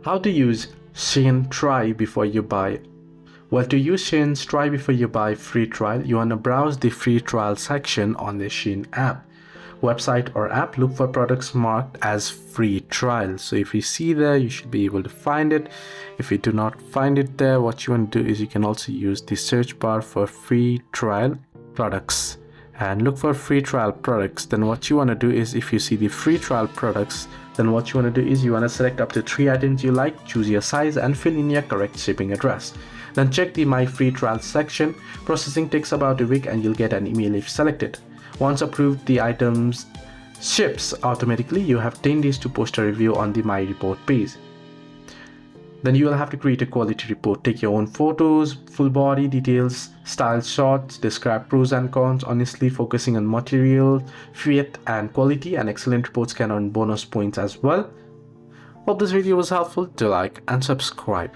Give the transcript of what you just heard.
How to use SHEIN Try Before You Buy. Well, to use SHEIN's Try Before You Buy free trial, you want to browse the free trial section on the SHEIN app. Website or app, look for products marked as free trial. So if you see there, you should be able to find it. If you do not find it there, what you want to do is you can also use the search bar for free trial products and look for free trial products. Then what you want to do is, if you see the free trial products, then what you want to do is you want to select up to 3 items you like, choose your size and fill in your correct shipping address. Then check the My Free Trial section. Processing takes about a week and you'll get an email if selected. Once approved, the items ships automatically. You have 10 days to post a review on the My Report page. Then you will have to create a quality report. Take your own photos, full body details, style shots, describe pros and cons, honestly focusing on material, fit and quality, and excellent reports can earn bonus points as well. Hope this video was helpful. Do like and subscribe.